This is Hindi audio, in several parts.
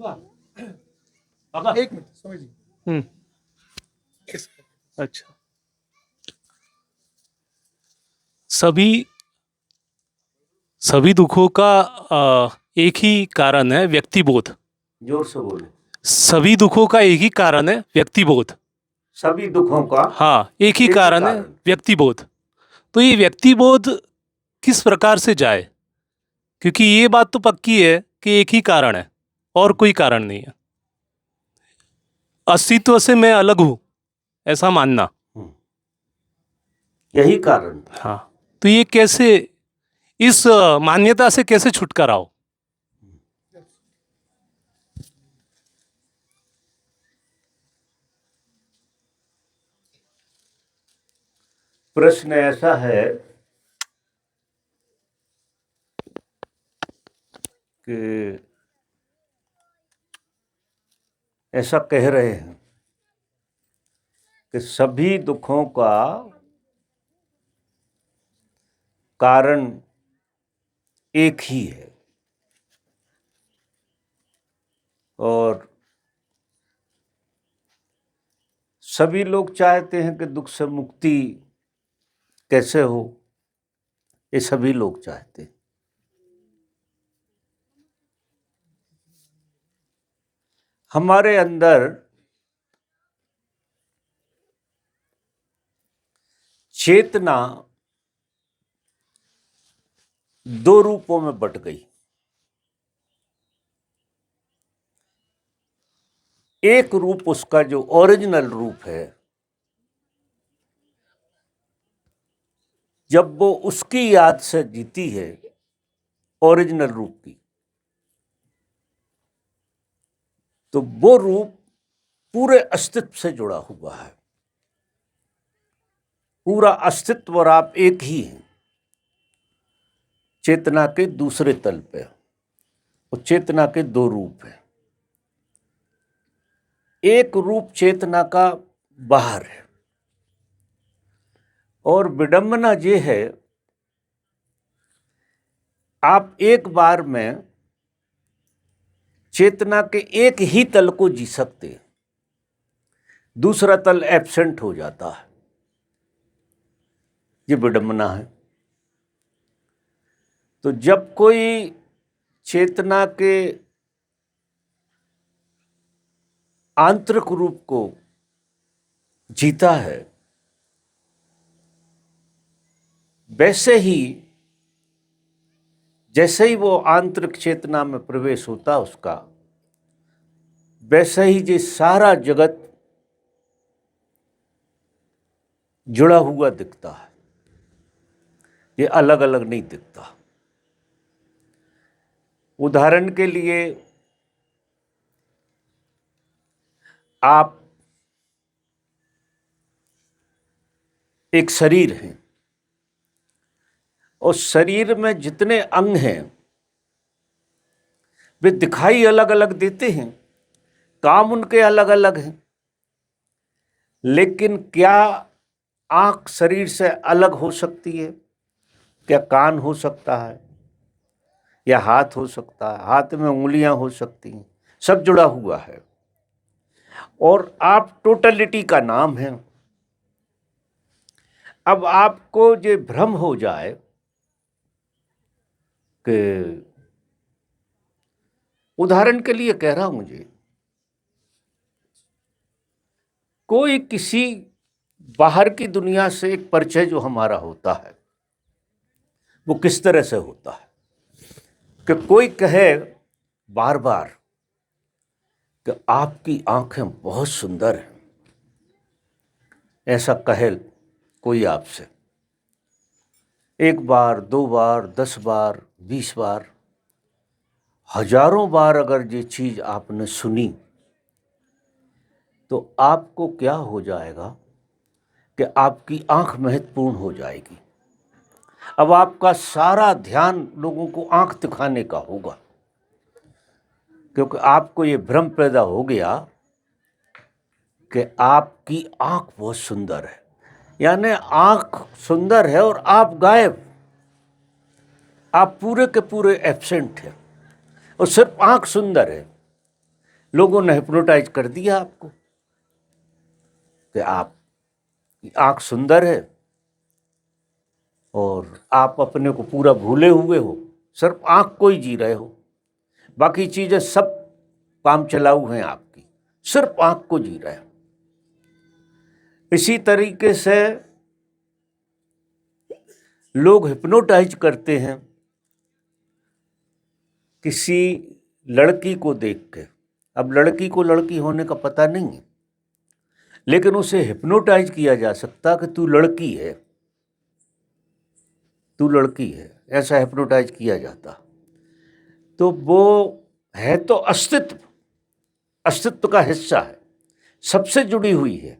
एक मिनट समझिए। अच्छा, सभी सभी दुखों का एक ही कारण है, व्यक्तिबोध। जोर से बोले। सभी दुखों का एक ही कारण है, व्यक्तिबोध। सभी दुखों का हाँ, एक ही कारण है, व्यक्तिबोध। तो ये व्यक्तिबोध किस प्रकार से जाए? क्योंकि ये बात तो पक्की है कि एक ही कारण है और कोई कारण नहीं है। अस्तित्व से मैं अलग हूं, ऐसा मानना। यही कारण। हाँ, तो ये कैसे, इस मान्यता से कैसे छुटकारा हो? प्रश्न ऐसा है कि ऐसा कह रहे हैं कि सभी दुखों का कारण एक ही है और सभी लोग चाहते हैं कि दुख से मुक्ति कैसे हो, ये सभी लोग चाहते हैं। हमारे अंदर चेतना दो रूपों में बट गई। एक रूप उसका जो ओरिजिनल रूप है, जब वो उसकी याद से जीती है, ओरिजिनल रूप की, तो वो रूप पूरे अस्तित्व से जुड़ा हुआ है। पूरा अस्तित्व और आप एक ही हैं। चेतना के दूसरे तल पे और चेतना के दो रूप हैं। एक रूप चेतना का बाहर है और विडंबना ये है, आप एक बार में चेतना के एक ही तल को जी सकते हैं, दूसरा तल एब्सेंट हो जाता है। ये विडंबना है। तो जब कोई चेतना के आंतरिक रूप को जीता है, वैसे ही जैसे ही वो आंतरिक चेतना में प्रवेश होता उसका, वैसे ही ये सारा जगत जुड़ा हुआ दिखता है। ये अलग अलग नहीं दिखता। उदाहरण के लिए आप एक शरीर हैं और शरीर में जितने अंग हैं वे दिखाई अलग अलग देते हैं, काम उनके अलग अलग हैं। लेकिन क्या आंख शरीर से अलग हो सकती है? क्या कान हो सकता है? या हाथ हो सकता है? हाथ में उंगलियां हो सकती हैं। सब जुड़ा हुआ है और आप टोटलिटी का नाम है। अब आपको ये भ्रम हो जाए कि, उदाहरण के लिए कह रहा हूं, मुझे कोई किसी बाहर की दुनिया से एक परिचय जो हमारा होता है, वो किस तरह से होता है कि कोई कहे बार बार कि आपकी आंखें बहुत सुंदर हैं। ऐसा कहे कोई आपसे, एक बार, दो बार, 10 बार, 20 बार, हजारों बार अगर ये चीज आपने सुनी, तो आपको क्या हो जाएगा कि आपकी आंख महत्वपूर्ण हो जाएगी। अब आपका सारा ध्यान लोगों को आंख दिखाने का होगा, क्योंकि आपको ये भ्रम पैदा हो गया कि आपकी आंख बहुत सुंदर है। यानी आंख सुंदर है और आप गायब, आप पूरे के पूरे एब्सेंट हैं और सिर्फ आंख सुंदर है। लोगों ने हिप्नोटाइज कर दिया आपको कि आप आंख सुंदर है और आप अपने को पूरा भूले हुए हो, सिर्फ आंख को ही जी रहे हो, बाकी चीजें सब काम चलाऊ हैं आपकी, सिर्फ आंख को जी रहे हो। इसी तरीके से लोग हिप्नोटाइज करते हैं किसी लड़की को देख के। अब लड़की को लड़की होने का पता नहीं है, लेकिन उसे हिप्नोटाइज किया जा सकता कि तू लड़की है, तू लड़की है, ऐसा हिप्नोटाइज किया जाता। तो वो है तो अस्तित्व का हिस्सा है, सबसे जुड़ी हुई है,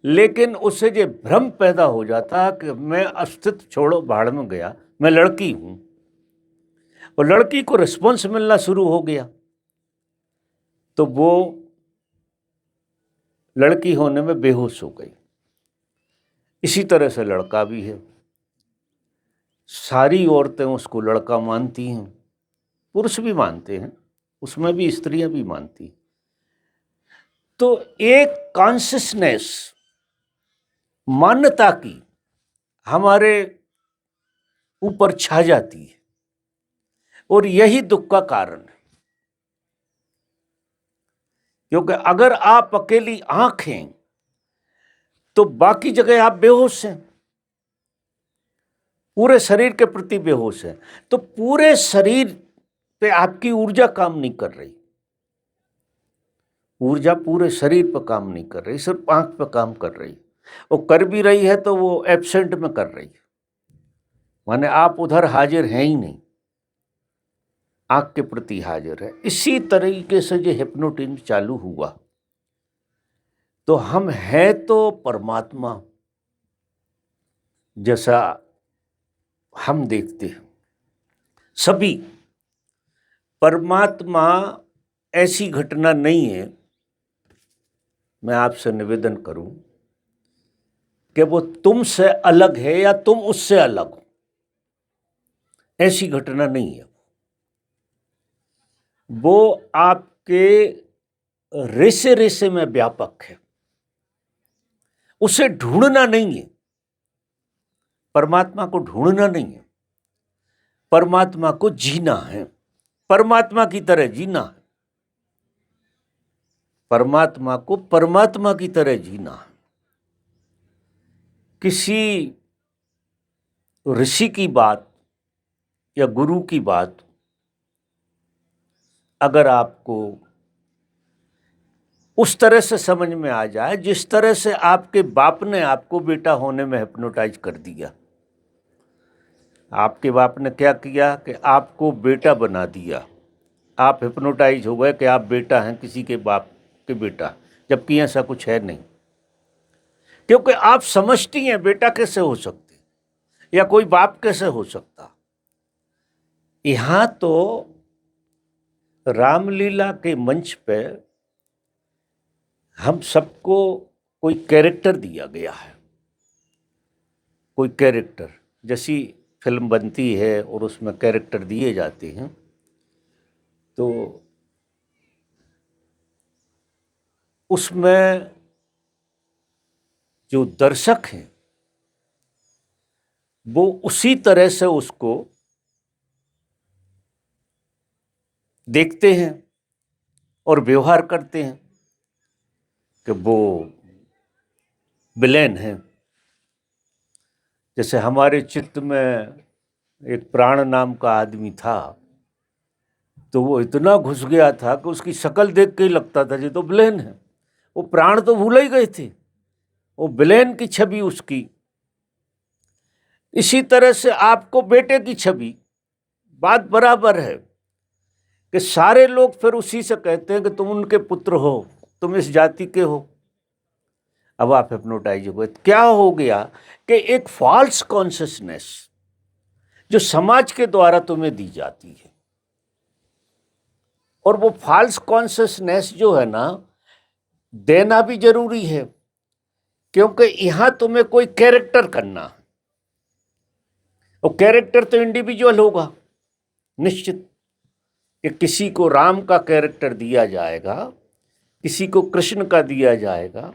लेकिन उसे ये भ्रम पैदा हो जाता कि मैं अस्तित्व छोड़ो भाड़ में गया, मैं लड़की हूं, और लड़की को रिस्पॉन्स मिलना शुरू हो गया, तो वो लड़की होने में बेहोश हो गई। इसी तरह से लड़का भी है, सारी औरतें उसको लड़का मानती हैं, पुरुष भी मानते हैं, उसमें भी स्त्रियां भी मानती हैं। तो एक कॉन्शियसनेस, मान्यता की हमारे ऊपर छा जाती है, और यही दुख का कारण है। क्योंकि अगर आप अकेली आंख हैं तो बाकी जगह आप बेहोश हैं, पूरे शरीर के प्रति बेहोश हैं, तो पूरे शरीर पे आपकी ऊर्जा काम नहीं कर रही, ऊर्जा पूरे शरीर पर काम नहीं कर रही, सिर्फ आंख पे काम कर रही। वो कर भी रही है तो वो एब्सेंट में कर रही है, माने आप उधर हाजिर हैं ही नहीं, आंख के प्रति हाजिर है। इसी तरीके से जो हिप्नोटिज्म चालू हुआ, तो हम हैं तो परमात्मा जैसा हम देखते हैं सभी। परमात्मा ऐसी घटना नहीं है, मैं आपसे निवेदन करूं कि वो तुमसे अलग है या तुम उससे अलग हो, ऐसी घटना नहीं है। वो आपके रेसे रेसे में व्यापक है, उसे ढूंढना नहीं है, परमात्मा को ढूंढना नहीं है, परमात्मा को जीना है, परमात्मा की तरह जीना है, परमात्मा को परमात्मा की तरह जीना है। किसी ऋषि की बात या गुरु की बात अगर आपको उस तरह से समझ में आ जाए जिस तरह से आपके बाप ने आपको बेटा होने में हिप्नोटाइज कर दिया, आपके बाप ने क्या किया कि आपको बेटा बना दिया, आप हिप्नोटाइज हो गए कि आप बेटा हैं किसी के बाप के बेटा, जबकि ऐसा कुछ है नहीं। क्योंकि आप समझती हैं बेटा कैसे हो सकते या कोई बाप कैसे हो सकता। यहां तो रामलीला के मंच पे हम सबको कोई कैरेक्टर दिया गया है, कोई कैरेक्टर, जैसी फिल्म बनती है और उसमें कैरेक्टर दिए जाते हैं, तो उसमें जो दर्शक हैं वो उसी तरह से उसको देखते हैं और व्यवहार करते हैं कि वो विलेन है। जैसे हमारे चित्त में एक प्राण नाम का आदमी था, तो वो इतना घुस गया था कि उसकी शक्ल देख के ही लगता था ये तो विलेन है। वो प्राण तो भूल ही गए थे, वो विलेन की छवि उसकी। इसी तरह से आपको बेटे की छवि, बात बराबर है कि सारे लोग फिर उसी से कहते हैं कि तुम उनके पुत्र हो, तुम इस जाति के हो। अब आप हिप्नोटाइज हो गए। क्या हो गया कि एक फॉल्स कॉन्शियसनेस जो समाज के द्वारा तुम्हें दी जाती है, और वो फॉल्स कॉन्शियसनेस जो है ना, देना भी जरूरी है, क्योंकि यहां तुम्हें कोई कैरेक्टर करना है, और कैरेक्टर तो इंडिविजुअल होगा निश्चित। कि किसी को राम का कैरेक्टर दिया जाएगा किसी को कृष्ण का दिया जाएगा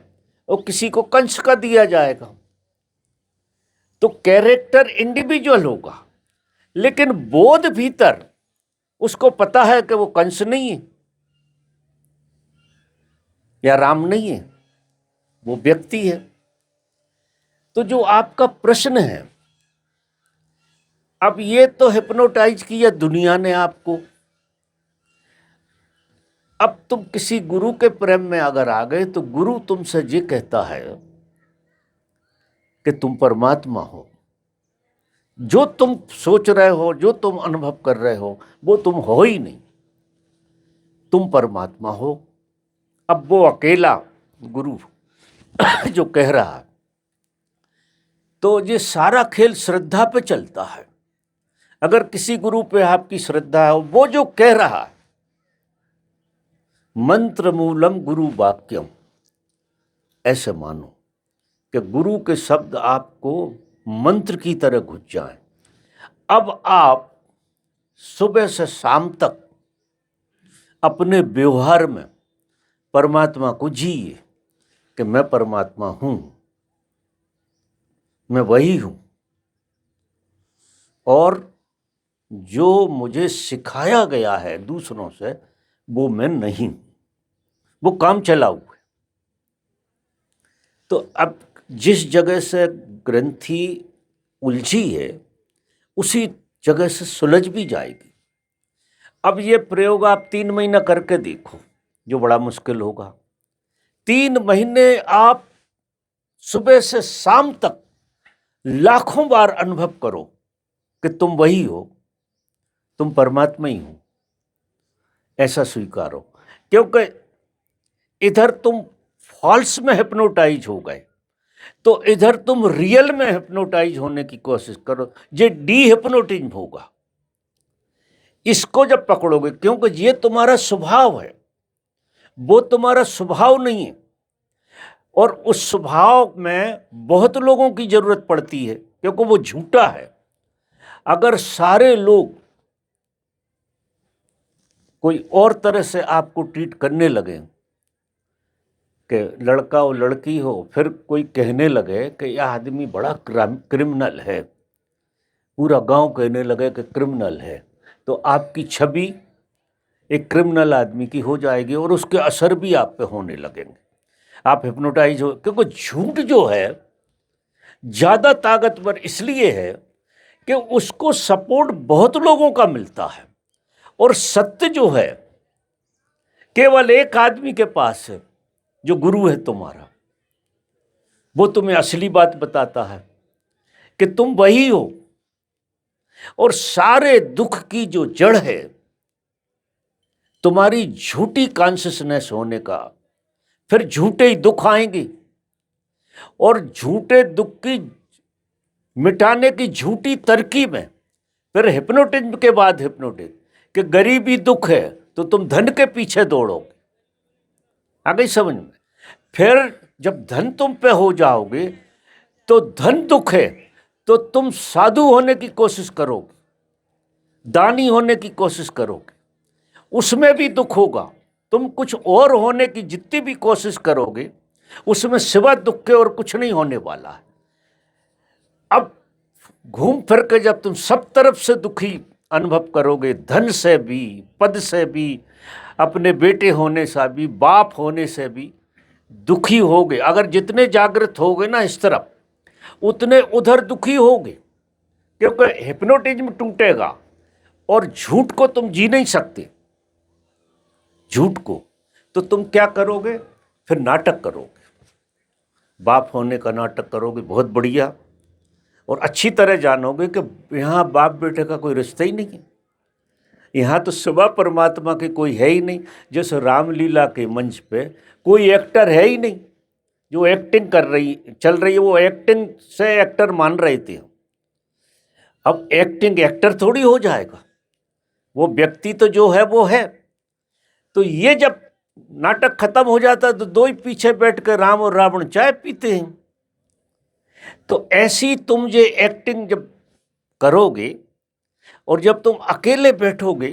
और किसी को कंस का दिया जाएगा। तो कैरेक्टर इंडिविजुअल होगा, लेकिन बोध भीतर उसको पता है कि वो कंस नहीं है या राम नहीं है, वो व्यक्ति है। तो जो आपका प्रश्न है, अब ये तो हिप्नोटाइज किया दुनिया ने आपको। अब तुम किसी गुरु के प्रेम में अगर आ गए तो गुरु तुमसे ये कहता है कि तुम परमात्मा हो। जो तुम सोच रहे हो, जो तुम अनुभव कर रहे हो, वो तुम हो ही नहीं, तुम परमात्मा हो। अब वो अकेला गुरु जो कह रहा है, तो ये सारा खेल श्रद्धा पे चलता है। अगर किसी गुरु पे आपकी श्रद्धा है, वो जो कह रहा है, मंत्र मूलम गुरु वाक्यम, ऐसे मानो कि गुरु के शब्द आपको मंत्र की तरह घुस जाएं। अब आप सुबह से शाम तक अपने व्यवहार में परमात्मा को जिए कि मैं परमात्मा हूं, मैं वही हूं, और जो मुझे सिखाया गया है दूसरों से वो मैं नहीं, वो काम चलाऊ है। तो अब जिस जगह से ग्रंथि उलझी है, उसी जगह से सुलझ भी जाएगी। अब ये प्रयोग आप 3 महीना करके देखो, जो बड़ा मुश्किल होगा। 3 महीने आप सुबह से शाम तक लाखों बार अनुभव करो कि तुम वही हो, तुम परमात्मा ही हो, ऐसा स्वीकारो। क्योंकि इधर तुम फॉल्स में हिप्नोटाइज हो गए, तो इधर तुम रियल में हिप्नोटाइज होने की कोशिश करो। ये डी हिप्नोटिज्म होगा। इसको जब पकड़ोगे, क्योंकि ये तुम्हारा स्वभाव है, वो तुम्हारा स्वभाव नहीं है, और उस स्वभाव में बहुत लोगों की जरूरत पड़ती है, क्योंकि वो झूठा है। अगर सारे लोग कोई और तरह से आपको ट्रीट करने लगे कि लड़का हो लड़की हो, फिर कोई कहने लगे कि यह आदमी बड़ा क्रिमिनल है, पूरा गांव कहने लगे कि क्रिमिनल है, तो आपकी छवि एक क्रिमिनल आदमी की हो जाएगी और उसके असर भी आप पे होने लगेंगे। आप हिप्नोटाइज हो, क्योंकि झूठ जो है ज़्यादा ताकतवर इसलिए है कि उसको सपोर्ट बहुत लोगों का मिलता है, और सत्य जो है केवल एक आदमी के पास है, जो गुरु है तुम्हारा। वो तुम्हें असली बात बताता है कि तुम वही हो, और सारे दुख की जो जड़ है तुम्हारी झूठी कॉन्शियसनेस होने का, फिर झूठे ही दुख आएंगे, और झूठे दुख की मिटाने की झूठी तरकीब है। फिर हिप्नोटिज्म के बाद हिप्नोटिज्म कि गरीबी दुख है तो तुम धन के पीछे दौड़ोगे। आ गई समझ में? फिर जब धन तुम पे हो जाओगे तो धन दुख है तो तुम साधु होने की कोशिश करोगे, दानी होने की कोशिश करोगे, उसमें भी दुख होगा। तुम कुछ और होने की जितनी भी कोशिश करोगे, उसमें सिवा दुख के और कुछ नहीं होने वाला है। अब घूम फिर के जब तुम सब तरफ से दुखी अनुभव करोगे, धन से भी, पद से भी, अपने बेटे होने से भी, बाप होने से भी दुखी होगे। अगर जितने जागृत होगे ना इस तरफ, उतने उधर दुखी होगे, क्योंकि हिप्नोटिज्म टूटेगा और झूठ को तुम जी नहीं सकते। झूठ को तो तुम क्या करोगे? फिर नाटक करोगे, बाप होने का नाटक करोगे, बहुत बढ़िया, और अच्छी तरह जानोगे कि यहाँ बाप बेटे का कोई रिश्ता ही नहीं है, यहाँ तो सिवा परमात्मा के कोई है ही नहीं। जैसे रामलीला के मंच पे कोई एक्टर है ही नहीं, जो एक्टिंग चल रही है, वो एक्टिंग से एक्टर मान रहे थे। अब एक्टिंग एक्टर थोड़ी हो जाएगा, वो व्यक्ति तो जो है वो है। तो ये जब नाटक खत्म हो जाता है तो दो ही पीछे बैठ कर राम और रावण चाय पीते हैं। तो ऐसी तुम ये एक्टिंग जब करोगे और जब तुम अकेले बैठोगे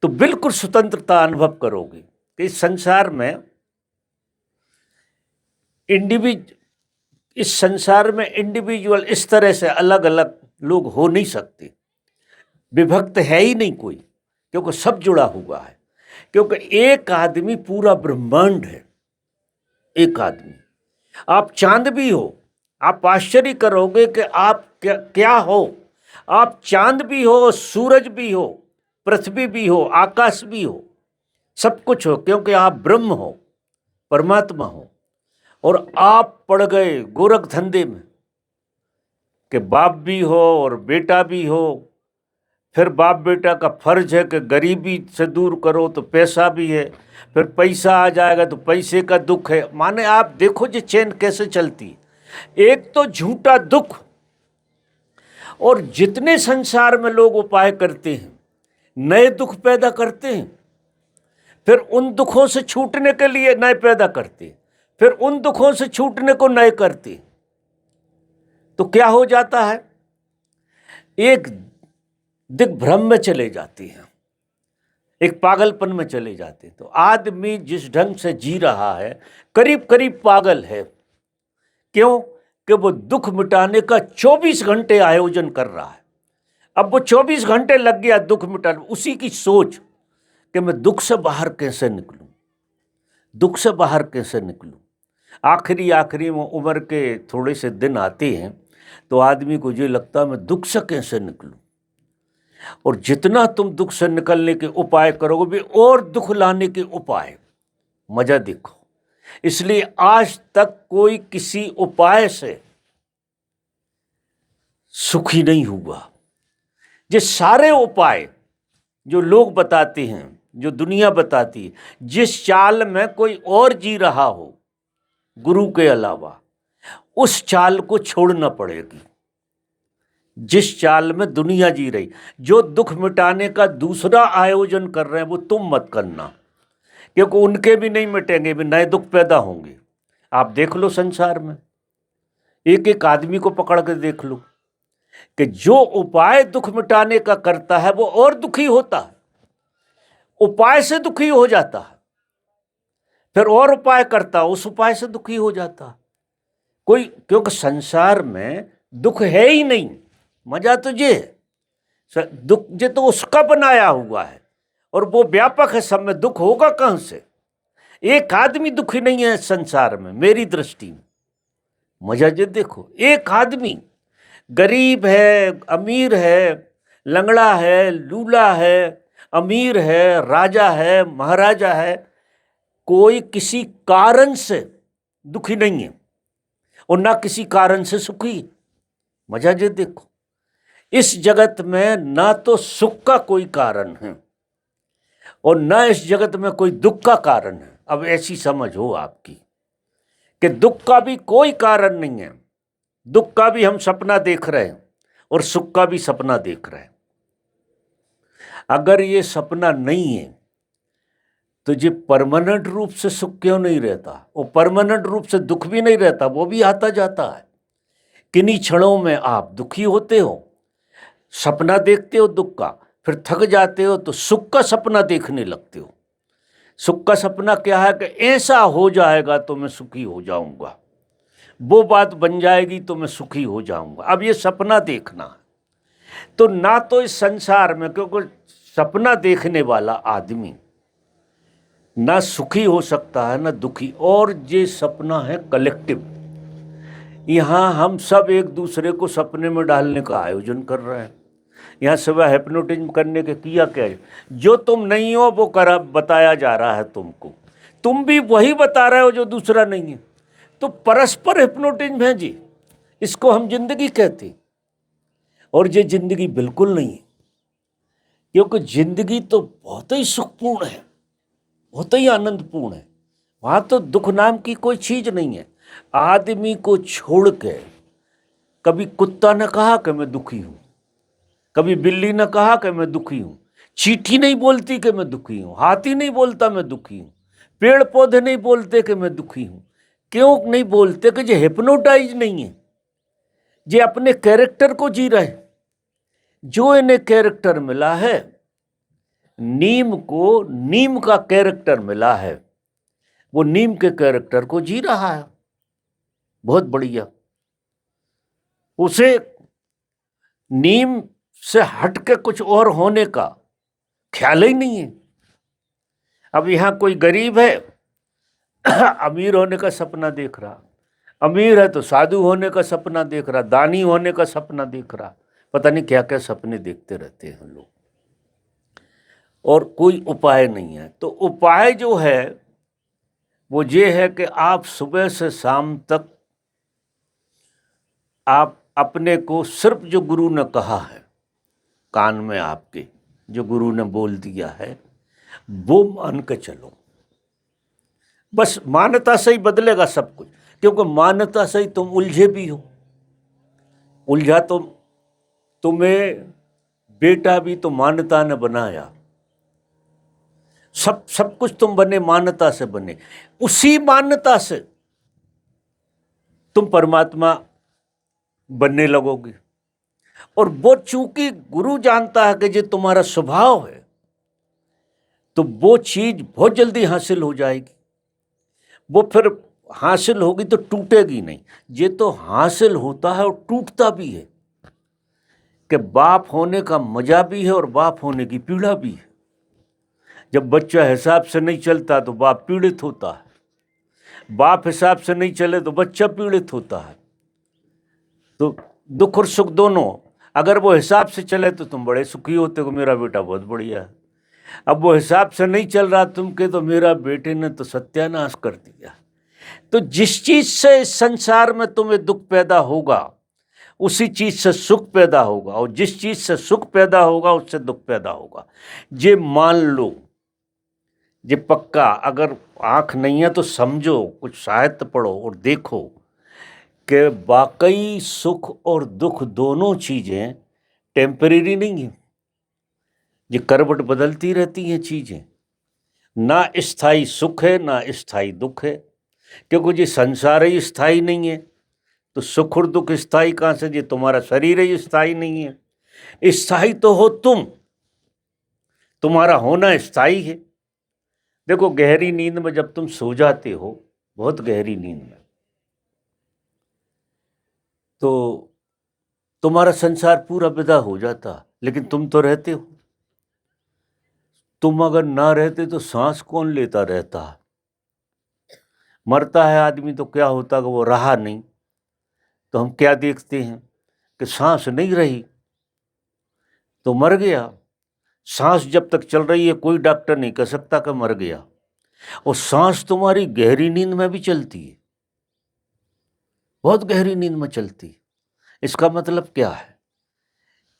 तो बिल्कुल स्वतंत्रता अनुभव करोगे कि इस संसार में इंडिविजुअल इस तरह से अलग अलग लोग हो नहीं सकते, विभक्त है ही नहीं कोई, क्योंकि सब जुड़ा हुआ है। क्योंकि एक आदमी पूरा ब्रह्मांड है। एक आदमी, आप चांद भी हो, आप आश्चर्य करोगे कि आप क्या हो। आप चांद भी हो, सूरज भी हो, पृथ्वी भी हो, आकाश भी हो, सब कुछ हो, क्योंकि आप ब्रह्म हो, परमात्मा हो। और आप पड़ गए गोरख धंधे में कि बाप भी हो और बेटा भी हो। फिर बाप बेटा का फर्ज है कि गरीबी से दूर करो, तो पैसा भी है। फिर पैसा आ जाएगा तो पैसे का दुख है। माने आप देखो जी चेन कैसे चलती है। एक तो झूठा दुख, और जितने संसार में लोग उपाय करते हैं नए दुख पैदा करते हैं, फिर उन दुखों से छूटने के लिए नए पैदा करते हैं, फिर उन दुखों से छूटने को नए करते हैं। तो क्या हो जाता है, एक दिग्भ्रम में चले जाते हैं, एक पागलपन में चले जाते हैं। तो आदमी जिस ढंग से जी रहा है करीब करीब पागल है। क्यों? कि वो दुख मिटाने का 24 घंटे आयोजन कर रहा है। अब वो 24 घंटे लग गया दुख मिटाने, उसी की सोच कि मैं दुख से बाहर कैसे निकलूं, दुख से बाहर कैसे निकलूं। आखिरी में उम्र के थोड़े से दिन आते हैं तो आदमी को ये लगता है मैं दुख से कैसे निकलूं। और जितना तुम दुख से निकलने के उपाय करोगे भी और दुख लाने के उपाय, मजा देखो। इसलिए आज तक कोई किसी उपाय से सुखी नहीं हुआ। ये सारे उपाय जो लोग बताते हैं, जो दुनिया बताती है, जिस चाल में कोई और जी रहा हो गुरु के अलावा, उस चाल को छोड़ना पड़ेगी। जिस चाल में दुनिया जी रही, जो दुख मिटाने का दूसरा आयोजन कर रहे हैं वो तुम मत करना, क्योंकि उनके भी नहीं मिटेंगे, भी नए दुख पैदा होंगे। आप देख लो संसार में, एक एक आदमी को पकड़ कर देख लो कि जो उपाय दुख मिटाने का करता है वो और दुखी होता है, उपाय से दुखी हो जाता है, फिर और उपाय करता है, उस उपाय से दुखी हो जाता है कोई। क्योंकि संसार में दुख है ही नहीं। मजा तो ये है, दुख ये तो उसका बनाया हुआ है और वो व्यापक है, सब में दुख होगा कहां से। एक आदमी दुखी नहीं है संसार में मेरी दृष्टि में। मजा ये देखो, एक आदमी गरीब है, अमीर है, लंगड़ा है, लूला है, अमीर है, राजा है, महाराजा है, कोई किसी कारण से दुखी नहीं है और ना किसी कारण से सुखी। मजा ये देखो, इस जगत में ना तो सुख का कोई कारण है और ना इस जगत में कोई दुख का कारण है। अब ऐसी समझ हो आपकी कि दुख का भी कोई कारण नहीं है, दुख का भी हम सपना देख रहे हैं और सुख का भी सपना देख रहे हैं। अगर ये सपना नहीं है तो ये परमानेंट रूप से सुख क्यों नहीं रहता, और परमानेंट रूप से दुख भी नहीं रहता, वो भी आता जाता है। किन्हीं क्षणों में आप दुखी होते हो, सपना देखते हो दुख का, फिर थक जाते हो तो सुख का सपना देखने लगते हो। सुख का सपना क्या है कि ऐसा हो जाएगा तो मैं सुखी हो जाऊंगा, वो बात बन जाएगी तो मैं सुखी हो जाऊंगा। अब ये सपना देखना है। तो ना तो इस संसार में, क्योंकि सपना देखने वाला आदमी ना सुखी हो सकता है ना दुखी, और ये सपना है कलेक्टिव। यहाँ हम सब एक दूसरे को सपने में डालने का आयोजन कर रहे हैं। यहाँ सिवाय हिप्नोटिज्म करने के किया क्या है? जो तुम नहीं हो वो करा बताया जा रहा है तुमको, तुम भी वही बता रहे हो जो दूसरा नहीं है। तो परस्पर हिप्नोटिज्म है जी, इसको हम जिंदगी कहते हैं। और ये जिंदगी बिल्कुल नहीं है, क्योंकि जिंदगी तो बहुत ही सुखपूर्ण है, बहुत ही आनंदपूर्ण है। वहाँ तो दुख नाम की कोई चीज नहीं है। आदमी को छोड़ के कभी कुत्ता ने कहा कि मैं दुखी हूँ, कभी बिल्ली ने कहा कि मैं दुखी हूँ, चींटी नहीं बोलती कि मैं दुखी हूँ, हाथी नहीं बोलता मैं दुखी हूँ, पेड़ पौधे नहीं बोलते कि मैं दुखी हूँ। क्यों नहीं बोलते? कि ये हिप्नोटाइज नहीं है, ये अपने कैरेक्टर को जी रहे। जो इन्हें कैरेक्टर मिला है नीम को नीम का कैरेक्टर मिला है, वो नीम के कैरेक्टर को जी रहा है, बहुत बढ़िया। उसे नीम से हट के कुछ और होने का ख्याल ही नहीं है। अब यहाँ कोई गरीब है, अमीर होने का सपना देख रहा, अमीर है तो साधु होने का सपना देख रहा, दानी होने का सपना देख रहा, पता नहीं क्या क्या सपने देखते रहते हैं लोग, और कोई उपाय नहीं है। तो उपाय जो है वो ये है कि आप सुबह से शाम तक आप अपने को सिर्फ जो गुरु ने कहा है, कान में आपके जो गुरु ने बोल दिया है वो मान के चलो। बस मान्यता से ही बदलेगा सब कुछ, क्योंकि मान्यता से ही तुम उलझे भी हो। उलझा तो तुम्हें बेटा भी तो मान्यता ने बनाया, सब कुछ तुम बने मान्यता से बने, उसी मान्यता से तुम परमात्मा बनने लगोगे। और वो चूंकि गुरु जानता है कि ये तुम्हारा स्वभाव है, तो वो चीज बहुत जल्दी हासिल हो जाएगी। वो फिर हासिल होगी तो टूटेगी नहीं। ये तो हासिल होता है और टूटता भी है, कि बाप होने का मजा भी है और बाप होने की पीड़ा भी है। जब बच्चा हिसाब से नहीं चलता तो बाप पीड़ित होता है, बाप हिसाब से नहीं चले तो बच्चा पीड़ित होता है। तो दुख और सुख दोनों, अगर वो हिसाब से चले तो तुम बड़े सुखी होते हो, मेरा बेटा बहुत बढ़िया है। अब वो हिसाब से नहीं चल रहा तुमके, तो मेरा बेटे ने तो सत्यानाश कर दिया। तो जिस चीज से इस संसार में तुम्हें दुख पैदा होगा उसी चीज से सुख पैदा होगा, और जिस चीज से सुख पैदा होगा उससे दुख पैदा होगा। ये मान लो, ये पक्का। अगर आंख नहीं है तो समझो, कुछ साहित्य पढ़ो और देखो कि वाकई सुख और दुख दोनों चीजें टेम्परेरी नहीं है। ये करवट बदलती रहती हैं चीजें, ना स्थायी सुख है ना स्थायी दुख है, क्योंकि ये संसार ही स्थायी नहीं है। तो सुख और दुख स्थायी कहाँ से? ये तुम्हारा शरीर ही स्थायी नहीं है। स्थायी तो हो तुम, तुम्हारा होना स्थायी है। देखो, गहरी नींद में जब तुम सो जाते हो, बहुत गहरी नींद में, तो तुम्हारा संसार पूरा विदा हो जाता, लेकिन तुम तो रहते हो। तुम अगर ना रहते तो सांस कौन लेता रहता? मरता है आदमी तो क्या होता कि वो रहा नहीं, तो हम क्या देखते हैं कि सांस नहीं रही तो मर गया। सांस जब तक चल रही है कोई डॉक्टर नहीं कह सकता कि मर गया। और सांस तुम्हारी गहरी नींद में भी चलती है, बहुत गहरी नींद में चलती है। इसका मतलब क्या है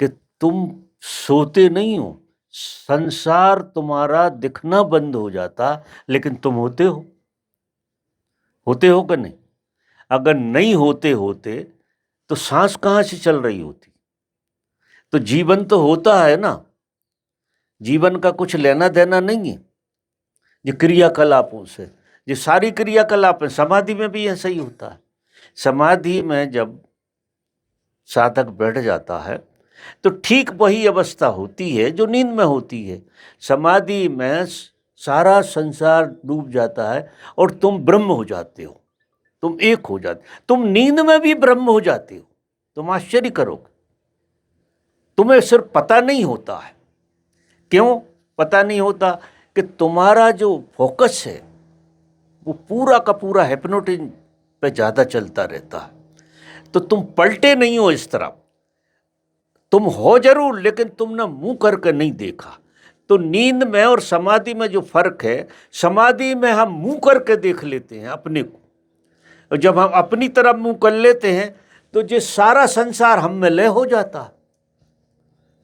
कि तुम सोते नहीं हो, संसार तुम्हारा दिखना बंद हो जाता, लेकिन तुम होते हो। होते हो कि नहीं? अगर नहीं होते होते तो सांस कहाँ से चल रही होती? तो जीवन तो होता है ना, जीवन का कुछ लेना देना नहीं है ये क्रियाकलापों से। ये सारी क्रियाकलाप है। समाधि में भी ऐसा ही होता है। समाधि में जब साधक बैठ जाता है तो ठीक वही अवस्था होती है जो नींद में होती है। समाधि में सारा संसार डूब जाता है और तुम ब्रह्म हो जाते हो, तुम एक हो जाते, तुम नींद में भी ब्रह्म हो जाते हो। तुम आश्चर्य करोगे, तुम्हें सिर्फ पता नहीं होता है। क्यों पता नहीं होता? कि तुम्हारा जो फोकस है वो पूरा का पूरा हिप्नोटिज्म पे ज़्यादा चलता रहता है, तो तुम पलटे नहीं हो इस तरफ। तुम हो जरूर, लेकिन तुमने मुंह करके नहीं देखा। तो नींद में और समाधि में जो फर्क है, समाधि में हम मुंह करके देख लेते हैं अपने को, और जब हम अपनी तरफ मुंह कर लेते हैं तो ये सारा संसार हम में लय हो जाता है,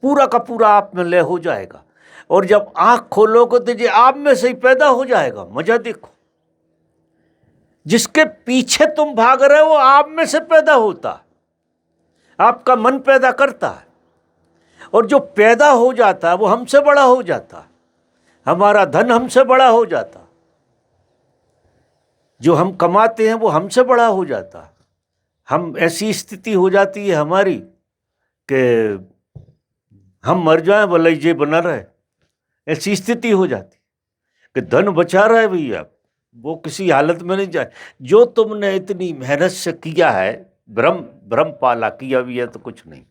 पूरा का पूरा आप में लय हो जाएगा। और जब आंख खोलोगे तो ये आप में से ही पैदा हो जाएगा। मजा देखो, जिसके पीछे तुम भाग रहे हो आप में से पैदा होता है, आपका मन पैदा करता है। और जो पैदा हो जाता है वो हमसे बड़ा हो जाता है, हमारा धन हमसे बड़ा हो जाता है, जो हम कमाते हैं वो हमसे बड़ा हो जाता है। हम ऐसी स्थिति हो जाती है हमारी कि हम मर जाएं भले ये बना रहे, ऐसी स्थिति हो जाती कि धन बचा रहा है भैया, वो किसी हालत में नहीं जाए। जो तुमने इतनी मेहनत से किया है, भ्रम भ्रम पाला, किया भी है तो कुछ नहीं,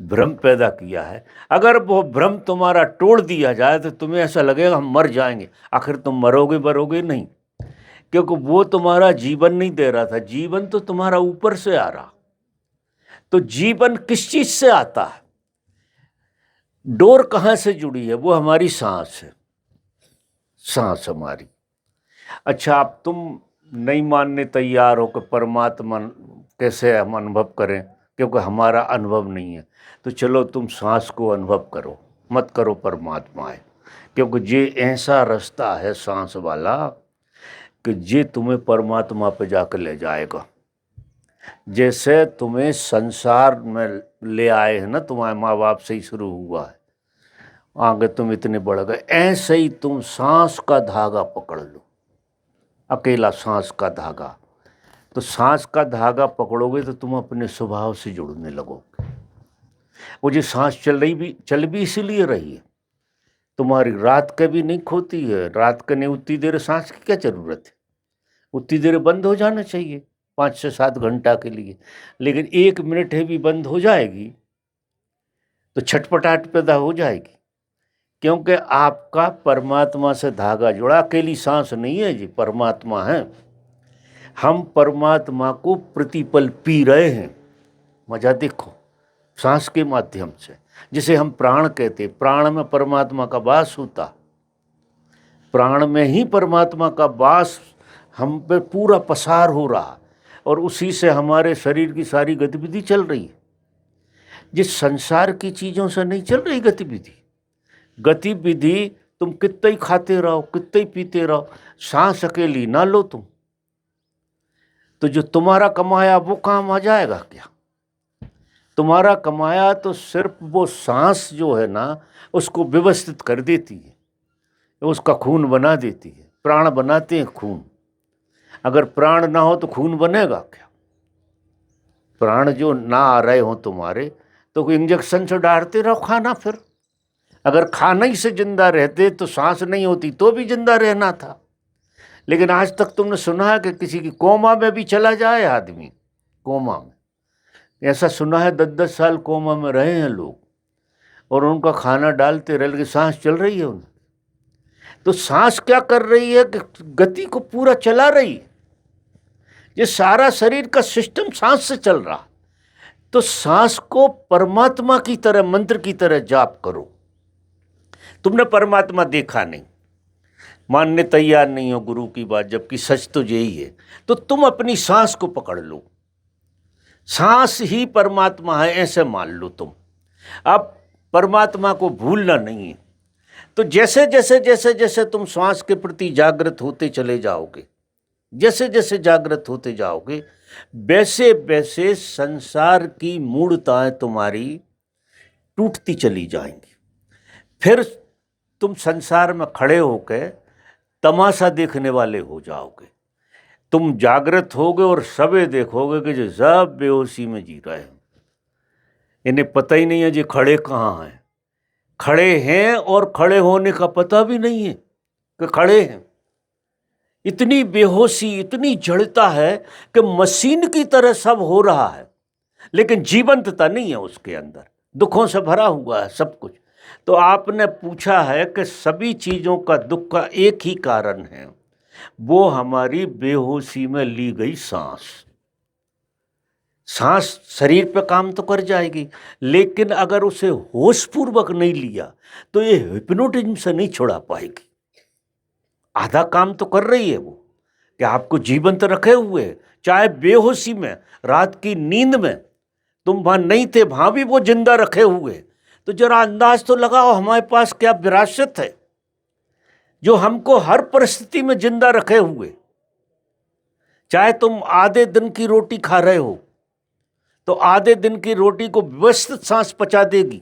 भ्रम पैदा किया है, अगर वो भ्रम तुम्हारा तोड़ दिया जाए तो तुम्हें ऐसा लगेगा हम मर जाएंगे। आखिर तुम मरोगे मरोगे नहीं, क्योंकि वो तुम्हारा जीवन नहीं दे रहा था, जीवन तो तुम्हारा ऊपर से आ रहा। तो जीवन किस चीज से आता है? डोर कहाँ से जुड़ी है? वो हमारी सांस है, सांस हमारी। अच्छा, अब तुम नहीं मानने तैयार हो कि परमात्मा कैसे हम अनुभव करें, क्योंकि हमारा अनुभव नहीं है, तो चलो तुम सांस को अनुभव करो, मत करो परमात्मा है, क्योंकि ये ऐसा रास्ता है सांस वाला कि ये तुम्हें परमात्मा पे जाकर ले जाएगा। जैसे तुम्हें संसार में ले आए हैं ना, तुम्हारे माँ बाप से ही शुरू हुआ है, आगे तुम इतने बढ़ गए, ऐसे ही तुम सांस का धागा पकड़ लो, अकेला सांस का धागा। तो सांस का धागा पकड़ोगे तो तुम अपने स्वभाव से जुड़ने लगोगे। वो जो सांस चल भी इसीलिए रही है, तुम्हारी रात कभी नहीं खोती है। रात का नहीं, उतनी देर सांस की क्या जरूरत है, उतनी देर बंद हो जाना चाहिए 5 से 7 घंटा के लिए। लेकिन 1 मिनट है भी बंद हो जाएगी तो छटपटाहट पैदा हो जाएगी, क्योंकि आपका परमात्मा से धागा जुड़ा। अकेली सांस नहीं है जी, परमात्मा है। हम परमात्मा को प्रतिपल पी रहे हैं। मजा देखो, सांस के माध्यम से, जिसे हम प्राण कहते, प्राण में परमात्मा का वास होता, प्राण में ही परमात्मा का वास हम पे पूरा पसार हो रहा, और उसी से हमारे शरीर की सारी गतिविधि चल रही है। जिस संसार की चीज़ों से नहीं चल रही गतिविधि तुम कितना ही खाते रहो, कितना ही पीते रहो, सांस अकेली ना लो तुम, तो जो तुम्हारा कमाया वो काम आ जाएगा क्या? तुम्हारा कमाया तो सिर्फ वो सांस जो है ना, उसको व्यवस्थित कर देती है, उसका खून बना देती है। प्राण बनाते हैं खून, अगर प्राण ना हो तो खून बनेगा क्या? प्राण जो ना आ रहे हो तुम्हारे, तो इंजेक्शन से डालते रहो खाना। फिर अगर खाना ही से जिंदा रहते तो सांस नहीं होती तो भी जिंदा रहना था। लेकिन आज तक तुमने सुना है कि किसी की कोमा में भी चला जाए आदमी? कोमा में ऐसा सुना है 10-10 साल कोमा में रहे हैं लोग, और उनका खाना डालते रहे, लेकिन सांस चल रही है उनकी। तो सांस क्या कर रही है कि गति को पूरा चला रही है। ये सारा शरीर का सिस्टम सांस से चल रहा। तो सांस को परमात्मा की तरह, मंत्र की तरह जाप करो। तुमने परमात्मा देखा नहीं, मानने तैयार नहीं हो गुरु की बात, जबकि सच तो यही है, तो तुम अपनी सांस को पकड़ लो, सांस ही परमात्मा है ऐसे मान लो तुम। अब परमात्मा को भूलना नहीं है। तो जैसे जैसे जैसे जैसे तुम श्वास के प्रति जागृत होते चले जाओगे, जैसे जैसे जागृत होते जाओगे, वैसे वैसे संसार की मूढ़ताएं तुम्हारी टूटती चली जाएंगी। फिर तुम संसार में खड़े होकर तमाशा देखने वाले हो जाओगे। तुम जागृत होगे और सबे देखोगे कि जो सब बेहोशी में जी रहे हैं, इन्हें पता ही नहीं है जी खड़े कहाँ हैं, खड़े हैं और खड़े होने का पता भी नहीं है कि खड़े हैं। इतनी बेहोशी, इतनी जड़ता है कि मशीन की तरह सब हो रहा है, लेकिन जीवंतता नहीं है उसके अंदर, दुखों से भरा हुआ है सब कुछ। तो आपने पूछा है कि सभी चीज़ों का दुख का एक ही कारण है, वो हमारी बेहोशी में ली गई सांस। सांस शरीर पे काम तो कर जाएगी, लेकिन अगर उसे होशपूर्वक नहीं लिया तो ये हिप्नोटिज्म से नहीं छुड़ा पाएगी। आधा काम तो कर रही है वो कि आपको जीवंत रखे हुए, चाहे बेहोशी में, रात की नींद में तुम वहाँ नहीं थे, वहाँ भी वो जिंदा रखे हुए। तो जरा अंदाज तो लगाओ हमारे पास क्या विरासत है जो हमको हर परिस्थिति में जिंदा रखे हुए। चाहे तुम आधे दिन की रोटी खा रहे हो तो आधे दिन की रोटी को व्यवस्थित सांस पचा देगी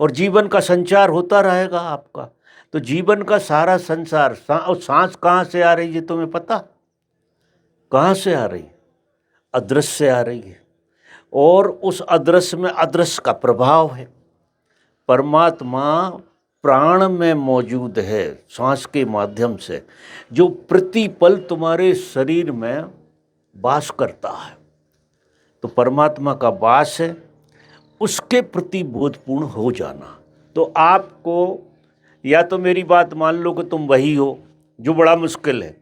और जीवन का संचार होता रहेगा आपका। तो जीवन का सारा संसार, और सांस कहाँ से आ रही है तुम्हें पता? कहाँ से आ रही है? अदृश्य से आ रही है, और उस अदृश्य में अदृश्य का प्रभाव है। परमात्मा प्राण में मौजूद है, सांस के माध्यम से, जो प्रतिपल तुम्हारे शरीर में वास करता है। तो परमात्मा का वास है, उसके प्रति बोधपूर्ण हो जाना। तो आपको या तो मेरी बात मान लो कि तुम वही हो, जो बड़ा मुश्किल है,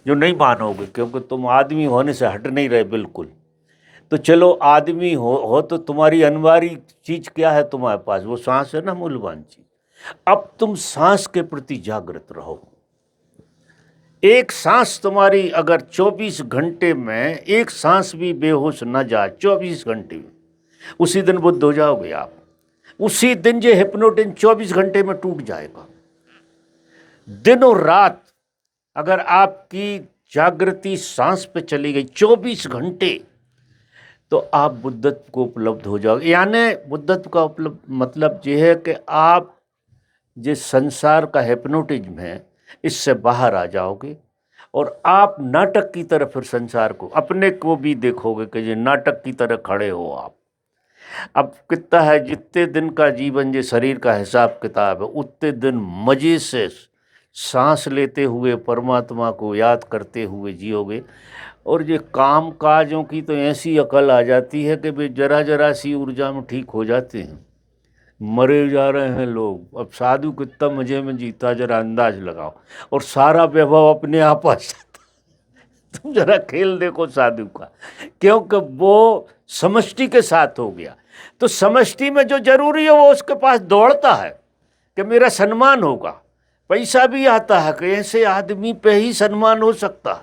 जो नहीं मानोगे क्योंकि तुम आदमी होने से हट नहीं रहे बिल्कुल। तो चलो आदमी हो तो तुम्हारी अनिवार्य चीज़ क्या है तुम्हारे पास? वो सांस है ना, मूल्यवान चीज। अब तुम सांस के प्रति जागृत रहो। एक सांस तुम्हारी अगर 24 घंटे में एक सांस भी बेहोश न जाए 24 घंटे में, उसी दिन बुद्ध हो जाओगे आप। उसी दिन ये हिप्नोटिन 24 घंटे में टूट जाएगा। दिन और रात अगर आपकी जागृति सांस पे चली गई 24 घंटे, तो आप बुद्धत्व को उपलब्ध हो जाओगे। यानी बुद्धत्व का उपलब्ध मतलब ये है कि आप जिस संसार का हिप्नोटिज्म है इससे बाहर आ जाओगे और आप नाटक की तरह फिर संसार को, अपने को भी देखोगे कि ये नाटक की तरह खड़े हो आप। अब कितना है, जितने दिन का जीवन ये शरीर का हिसाब किताब है, उतने दिन मज़े से सांस लेते हुए परमात्मा को याद करते हुए जियोगे। और ये काम काजों की तो ऐसी अकल आ जाती है कि वे जरा जरा सी ऊर्जा में ठीक हो जाते हैं। मरे जा रहे हैं लोग। अब साधु कितना मजे में जीता, जरा अंदाज लगाओ, और सारा वैभव अपने आप आ जाता। तुम जरा खेल देखो साधु का, क्योंकि वो समष्टि के साथ हो गया। तो समष्टि में जो जरूरी है वो उसके पास दौड़ता है कि मेरा सम्मान होगा। पैसा भी आता है कि ऐसे आदमी पे ही सम्मान हो सकता है,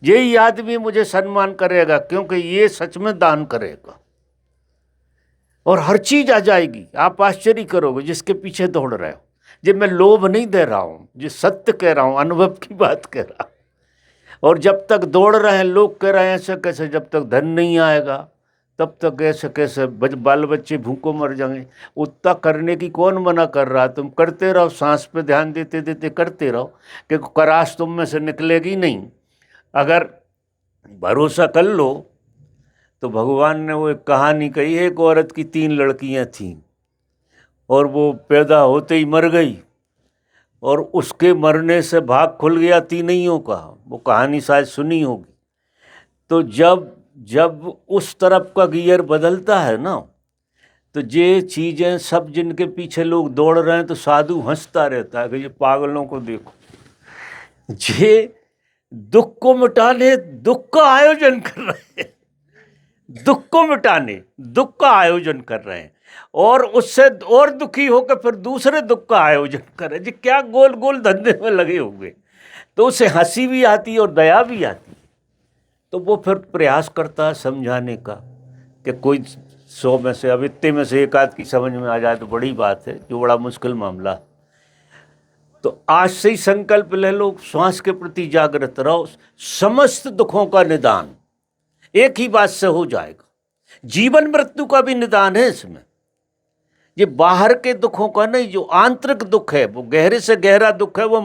यही आदमी मुझे सम्मान करेगा क्योंकि ये सच में दान करेगा। और हर चीज आ जाएगी, आप आश्चर्य करोगे जिसके पीछे दौड़ रहे हो। जब मैं लोभ नहीं दे रहा हूँ, जो सत्य कह रहा हूँ, अनुभव की बात कह रहा हूँ। और जब तक दौड़ रहे हैं, लोग कह रहे हैं ऐसे कैसे, जब तक धन नहीं आएगा तब तक ऐसे कैसे, बाल बच्चे भूखों मर जाएंगे। उतना करने की कौन मना कर रहा? तुम करते रहो, सांस पे ध्यान देते देते करते रहो, क्योंकि कराश तुम में से निकलेगी नहीं। अगर भरोसा कर लो तो भगवान ने वो एक कहानी कही है, एक औरत की 3 लड़कियां थीं और वो पैदा होते ही मर गई और उसके मरने से भाग खुल गया तीनों का। वो कहानी शायद सुनी होगी। तो जब उस तरफ का गियर बदलता है ना, तो ये चीज़ें सब जिनके पीछे लोग दौड़ रहे हैं, तो साधु हंसता रहता है कि ये पागलों को देखो, ये दुख को मिटाने दुख का आयोजन कर रहे हैं, दुख को मिटाने दुख का आयोजन कर रहे हैं, और उससे और दुखी होकर फिर दूसरे दुख का आयोजन कर रहे हैं। जी क्या गोल गोल धंधे में लगे हुए। तो उसे हंसी भी आती है और दया भी आती है। तो वो फिर प्रयास करता है समझाने का कि कोई 100 में से, अब इतने में से एक आध की समझ में आ जाए तो बड़ी बात है, जो बड़ा मुश्किल मामला। तो आज से ही संकल्प ले लो, श्वास के प्रति जागृत रहो, समस्त दुखों का निदान एक ही बात से हो जाएगा। जीवन मृत्यु का भी निदान है इसमें। ये बाहर के दुखों का नहीं, जो आंतरिक दुख है, वो गहरे से गहरा दुख है, वो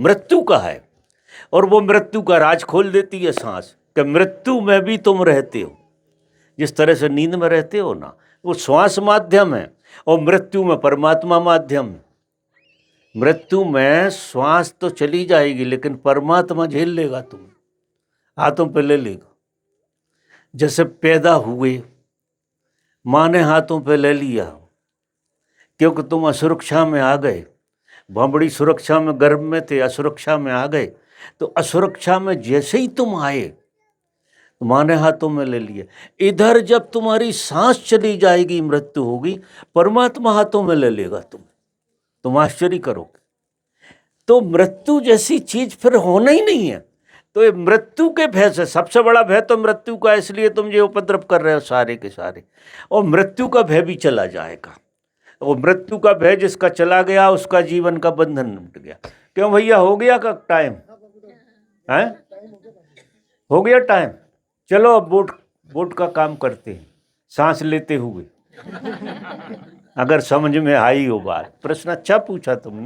मृत्यु का है। और वो मृत्यु का राज खोल देती है सांस, कि मृत्यु में भी तुम रहते हो। जिस तरह से नींद में रहते हो ना, वो श्वास माध्यम है, और मृत्यु में परमात्मा माध्यम है। मृत्यु में श्वास तो चली जाएगी, लेकिन परमात्मा झेल लेगा, तुम हाथों पे ले लेगा। जैसे पैदा हुए, माँ ने हाथों पे ले लिया, क्योंकि तुम असुरक्षा में आ गए। बड़ी सुरक्षा में गर्भ में थे, असुरक्षा में आ गए। तो असुरक्षा में जैसे ही तुम आए, तो माँ ने हाथों में ले लिया। इधर जब तुम्हारी सांस चली जाएगी, मृत्यु होगी, परमात्मा हाथों में ले लेगा तुम आश्चर्य करोगे। तो मृत्यु जैसी चीज फिर होना ही नहीं है। तो ये मृत्यु के भय से, सबसे बड़ा भय तो मृत्यु का, इसलिए तुम ये उपद्रव कर रहे हो सारे के सारे। और मृत्यु का भय भी चला जाएगा। और मृत्यु का भय जिसका चला गया, उसका जीवन का बंधन मिट गया। क्यों भैया, हो गया का टाइम है? हो गया टाइम। चलो अब बोट का काम करते हैं, सांस लेते हुए। अगर समझ में आई हो बात। प्रश्न अच्छा पूछा तुमने।